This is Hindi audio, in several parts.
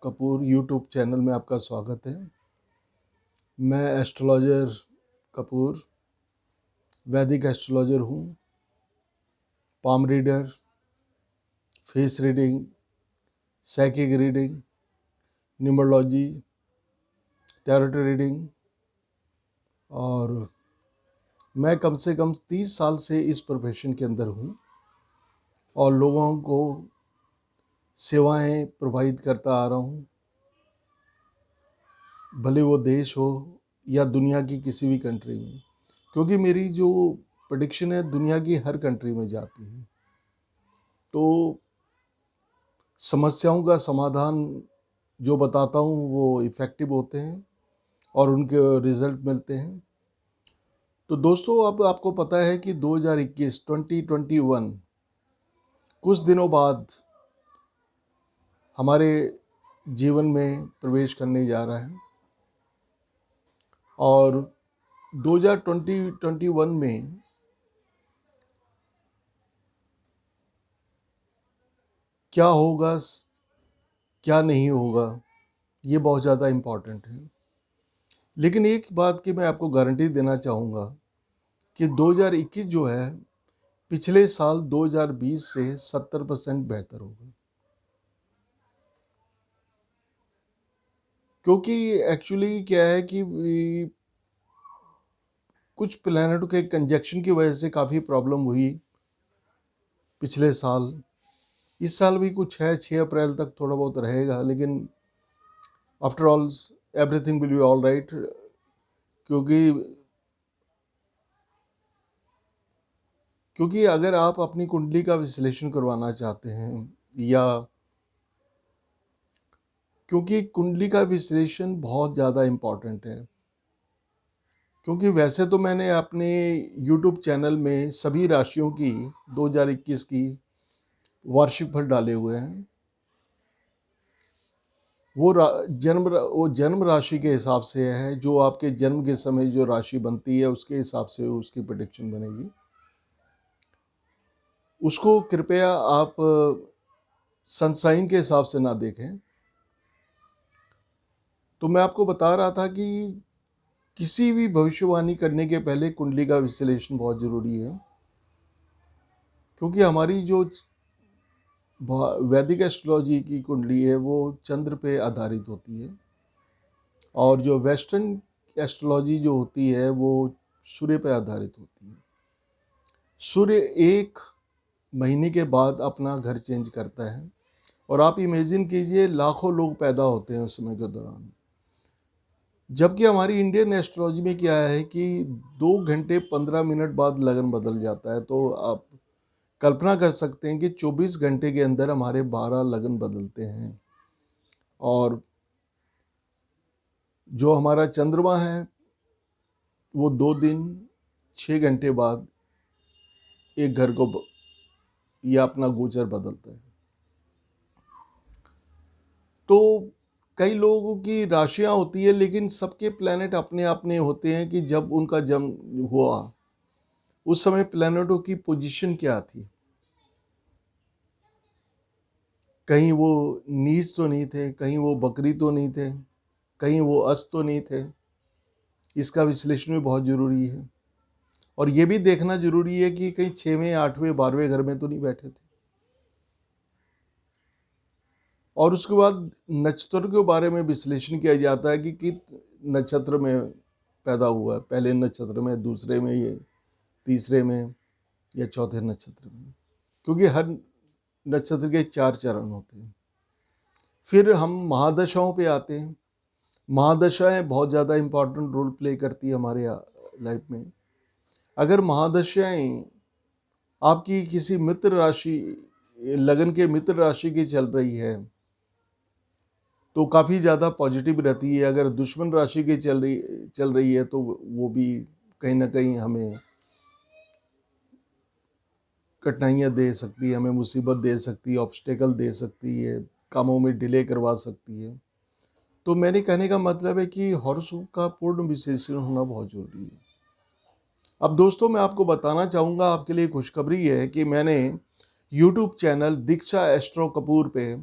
कपूर यूट्यूब चैनल में आपका स्वागत है। मैं एस्ट्रोलॉजर कपूर, वैदिक एस्ट्रोलॉजर हूँ। Palm reader, face reading, psychic reading, numerology, tarot reading, और मैं कम से कम 30 साल से इस प्रोफेशन के अंदर हूँ और लोगों को सेवाएं प्रोवाइड करता आ रहा हूँ, भले वो देश हो या दुनिया की किसी भी कंट्री में, क्योंकि मेरी जो प्रेडिक्शन है दुनिया की हर कंट्री में जाती है। तो समस्याओं का समाधान जो बताता हूँ वो इफ़ेक्टिव होते हैं और उनके रिज़ल्ट मिलते हैं। तो दोस्तों, अब आपको पता है कि 2021 कुछ दिनों बाद हमारे जीवन में प्रवेश करने जा रहा है और 2021 में क्या होगा, क्या नहीं होगा, ये बहुत ज़्यादा इम्पॉर्टेंट है। लेकिन एक बात की मैं आपको गारंटी देना चाहूँगा कि 2021 जो है पिछले साल 2020 से 70% बेहतर होगा, क्योंकि एक्चुअली क्या है कि कुछ प्लैनेटों के कंजक्शन की वजह से काफ़ी प्रॉब्लम हुई पिछले साल। इस साल भी कुछ है, 6 अप्रैल तक थोड़ा बहुत रहेगा, लेकिन after all everything will be all right. क्योंकि अगर आप अपनी कुंडली का विश्लेषण करवाना चाहते हैं, या क्योंकि कुंडली का विश्लेषण बहुत ज़्यादा इम्पॉर्टेंट है, क्योंकि वैसे तो मैंने अपने यूट्यूब चैनल में सभी राशियों की 2021 की वार्षिक फल डाले हुए हैं। वो जन्म राशि के हिसाब से है, जो आपके जन्म के समय जो राशि बनती है उसके हिसाब से उसकी प्रेडिक्शन बनेगी। उसको कृपया आप सनसाइन के हिसाब से ना देखें। तो मैं आपको बता रहा था कि किसी भी भविष्यवाणी करने के पहले कुंडली का विश्लेषण बहुत ज़रूरी है, क्योंकि हमारी जो वैदिक एस्ट्रोलॉजी की कुंडली है वो चंद्र पे आधारित होती है, और जो वेस्टर्न एस्ट्रोलॉजी जो होती है वो सूर्य पे आधारित होती है। सूर्य एक महीने के बाद अपना घर चेंज करता है, और आप इमेजिन कीजिए लाखों लोग पैदा होते हैं उस समय के दौरान। जबकि हमारी इंडियन एस्ट्रोलॉजी में क्या है कि 2 घंटे 15 मिनट बाद लगन बदल जाता है। तो आप कल्पना कर सकते हैं कि 24 घंटे के अंदर हमारे 12 लगन बदलते हैं, और जो हमारा चंद्रमा है वो 2 दिन 6 घंटे बाद एक घर को या अपना गोचर बदलता है। तो कई लोगों की राशियां होती है, लेकिन सबके प्लैनेट अपने अपने होते हैं कि जब उनका जन्म हुआ उस समय प्लैनेटों की पोजीशन क्या थी। कहीं वो नीच तो नहीं थे, कहीं वो बकरी तो नहीं थे, कहीं वो अस्त तो नहीं थे। इसका विश्लेषण भी बहुत ज़रूरी है, और ये भी देखना ज़रूरी है कि कहीं 6वें 8वें 12वें घर में तो नहीं बैठे थे। और उसके बाद नक्षत्र के बारे में विश्लेषण किया जाता है कि किस नक्षत्र में पैदा हुआ है, पहले नक्षत्र में, दूसरे में, ये तीसरे में या चौथे नक्षत्र में, क्योंकि हर नक्षत्र के 4 चरण होते हैं। फिर हम महादशाओं पे आते हैं। महादशाएं बहुत ज़्यादा इम्पॉर्टेंट रोल प्ले करती है हमारे लाइफ में। अगर महादशाएं आपकी किसी मित्र राशि, लगन के मित्र राशि की चल रही है तो काफ़ी ज़्यादा पॉजिटिव रहती है। अगर दुश्मन राशि की चल रही है तो वो भी कहीं ना कहीं हमें कठिनाइयाँ दे सकती है, हमें मुसीबत दे सकती है, ऑब्स्टेकल दे सकती है, कामों में डिले करवा सकती है। तो मेरे कहने का मतलब है कि हॉरोस्कोप का पूर्ण विश्लेषण होना बहुत ज़रूरी है। अब दोस्तों, मैं आपको बताना चाहूँगा, आपके लिए खुशखबरी है कि मैंने यूट्यूब चैनल दीक्षा एस्ट्रो कपूर पे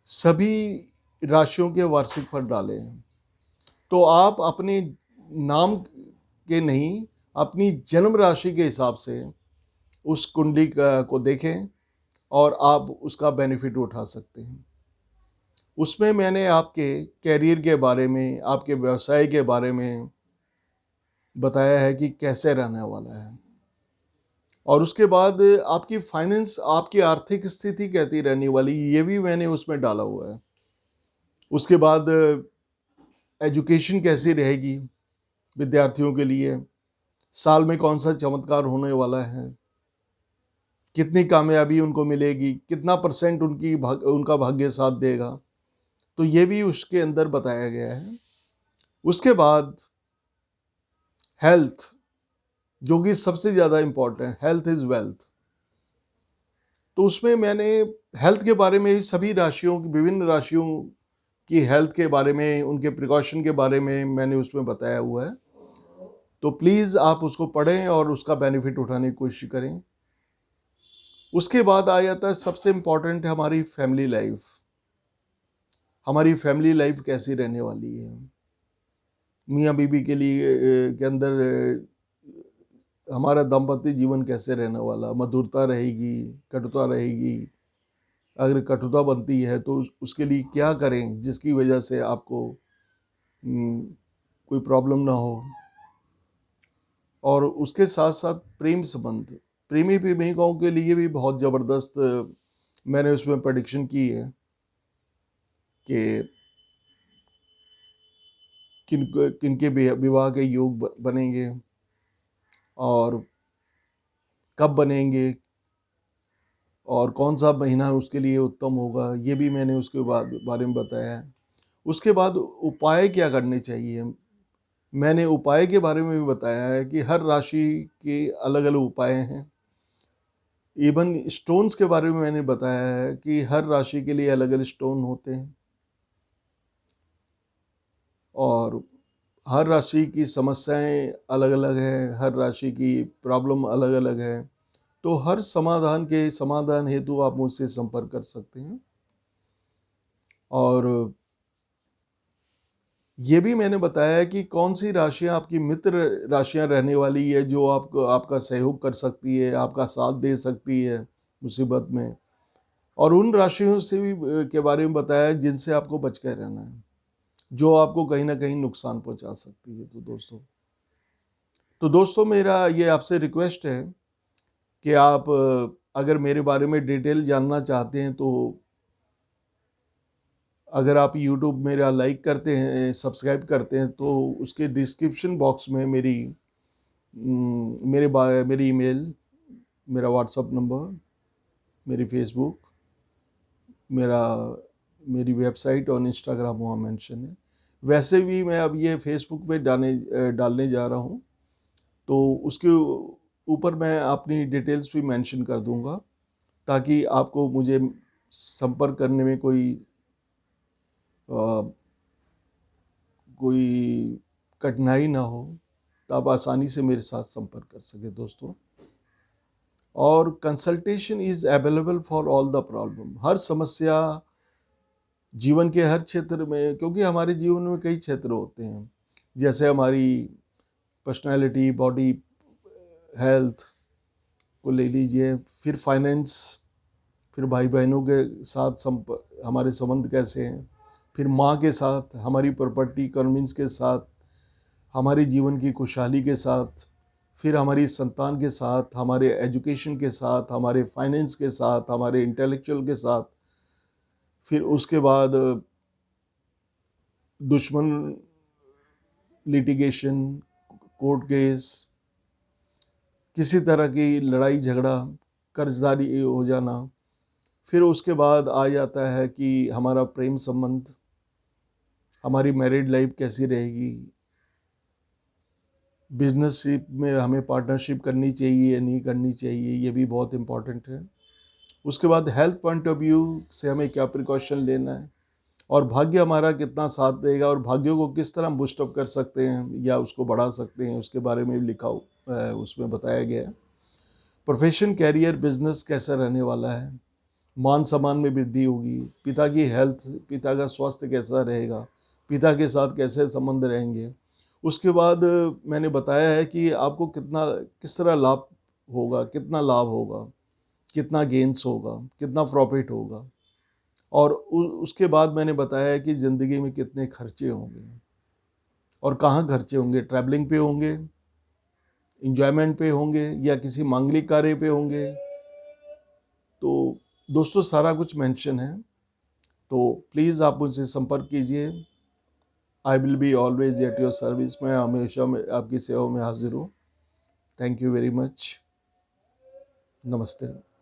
सभी राशियों के वार्षिक फल डाले हैं। तो आप अपने नाम के नहीं, अपनी जन्म राशि के हिसाब से उस कुंडली को देखें और आप उसका बेनिफिट उठा सकते हैं। उसमें मैंने आपके कैरियर के बारे में, आपके व्यवसाय के बारे में बताया है कि कैसे रहने वाला है, और उसके बाद आपकी फाइनेंस, आपकी आर्थिक स्थिति कैसी रहने वाली, ये भी मैंने उसमें डाला हुआ है। उसके बाद एजुकेशन कैसी रहेगी विद्यार्थियों के लिए, साल में कौन सा चमत्कार होने वाला है, कितनी कामयाबी उनको मिलेगी, कितना परसेंट उनका भाग्य साथ देगा, तो ये भी उसके अंदर बताया गया है। उसके बाद हेल्थ, जो कि सबसे ज़्यादा इम्पॉर्टेंट, हेल्थ इज़ वेल्थ। तो उसमें मैंने हेल्थ के बारे में सभी राशियों की, विभिन्न राशियों की हेल्थ के बारे में, उनके प्रिकॉशन के बारे में मैंने उसमें बताया हुआ है। तो प्लीज़ आप उसको पढ़ें और उसका बेनिफिट उठाने की कोशिश करें। उसके बाद आ जाता है सबसे इम्पॉर्टेंट, हमारी फैमिली लाइफ। हमारी फैमिली लाइफ कैसी रहने वाली है, मियाँ बीवी के लिए के अंदर हमारा दाम्पत्य जीवन कैसे रहने वाला, मधुरता रहेगी, कटुता रहेगी, अगर कटुता बनती है तो उसके लिए क्या करें जिसकी वजह से आपको कोई प्रॉब्लम ना हो। और उसके साथ साथ प्रेम संबंध, प्रेमी प्रेमिकाओं के लिए भी बहुत ज़बरदस्त मैंने उसमें प्रेडिक्शन की है कि किनके विवाह के योग बनेंगे और कब बनेंगे और कौन सा महीना उसके लिए उत्तम होगा, ये भी मैंने उसके बारे में बताया है। उसके बाद उपाय क्या करने चाहिए, मैंने उपाय के बारे में भी बताया है कि हर राशि के अलग अलग उपाय हैं। इवन स्टोन्स के बारे में मैंने बताया है कि हर राशि के लिए अलग अलग स्टोन होते हैं, और हर राशि की समस्याएं अलग अलग हैं, हर राशि की प्रॉब्लम अलग अलग है। तो हर समाधान हेतु आप मुझसे संपर्क कर सकते हैं। और ये भी मैंने बताया है कि कौन सी राशियां आपकी मित्र राशियां रहने वाली है, जो आपको आपका सहयोग कर सकती है, आपका साथ दे सकती है मुसीबत में। और उन राशियों से भी के बारे में बताया है जिनसे आपको बच कर रहना है, जो आपको कहीं ना कहीं नुकसान पहुंचा सकती है। तो दोस्तों मेरा ये आपसे रिक्वेस्ट है कि आप अगर मेरे बारे में डिटेल जानना चाहते हैं तो अगर आप YouTube मेरा लाइक करते हैं, सब्सक्राइब करते हैं, तो उसके डिस्क्रिप्शन बॉक्स में मेरी ईमेल, मेरा व्हाट्सअप नंबर, मेरी फेसबुक, मेरा मेरी वेबसाइट और इंस्टाग्राम वहाँ मेंशन है। वैसे भी मैं अब ये फेसबुक पे डालने जा रहा हूँ, तो उसके ऊपर मैं अपनी डिटेल्स भी मेंशन कर दूंगा, ताकि आपको मुझे संपर्क करने में अ, कोई कठिनाई ना हो, तो आप आसानी से मेरे साथ संपर्क कर सके दोस्तों। और consultation is available for all the problem, हर समस्या जीवन के हर क्षेत्र में, क्योंकि हमारे जीवन में कई क्षेत्र होते हैं, जैसे हमारी पर्सनालिटी, बॉडी, हेल्थ को ले लीजिए, फिर फाइनेंस, फिर भाई बहनों के साथ हमारे संबंध कैसे हैं, फिर माँ के साथ, हमारी प्रॉपर्टी कन्विंस के साथ, हमारे जीवन की खुशहाली के साथ, फिर हमारी संतान के साथ, हमारे एजुकेशन के साथ, हमारे फाइनेंस के साथ, हमारे इंटेलेक्चुअल के साथ, फिर उसके बाद दुश्मन, लिटिगेशन, कोर्ट केस, किसी तरह की लड़ाई झगड़ा, कर्जदारी हो जाना। फिर उसके बाद आ जाता है कि हमारा प्रेम संबंध, हमारी मैरिड लाइफ कैसी रहेगी, बिजनेसशिप में हमें पार्टनरशिप करनी चाहिए या नहीं करनी चाहिए, ये भी बहुत इम्पॉर्टेंट है। उसके बाद हेल्थ पॉइंट ऑफ व्यू से हमें क्या प्रिकॉशन लेना है, और भाग्य हमारा कितना साथ देगा, और भाग्यों को किस तरह बूस्टअप कर सकते हैं या उसको बढ़ा सकते हैं, उसके बारे में भी उसमें बताया गया है। प्रोफेशन, कैरियर, बिजनेस कैसा रहने वाला है, मान सम्मान में वृद्धि होगी, पिता की हेल्थ, पिता का स्वास्थ्य कैसा रहेगा, पिता के साथ कैसे संबंध रहेंगे। उसके बाद मैंने बताया है कि आपको किस तरह लाभ होगा, कितना लाभ होगा, कितना गेन्स होगा, कितना प्रॉफिट होगा। और उसके बाद मैंने बताया है कि ज़िंदगी में कितने खर्चे होंगे और कहाँ खर्चे होंगे, ट्रैवलिंग पे होंगे, एंजॉयमेंट पे होंगे या किसी मांगलिक कार्य पे होंगे। तो दोस्तों सारा कुछ मेंशन है, तो प्लीज़ आप मुझसे संपर्क कीजिए। I will be always at your service. मैं हमेशा में आपकी सेवा में हाजिर हूँ। Thank you very much. नमस्ते।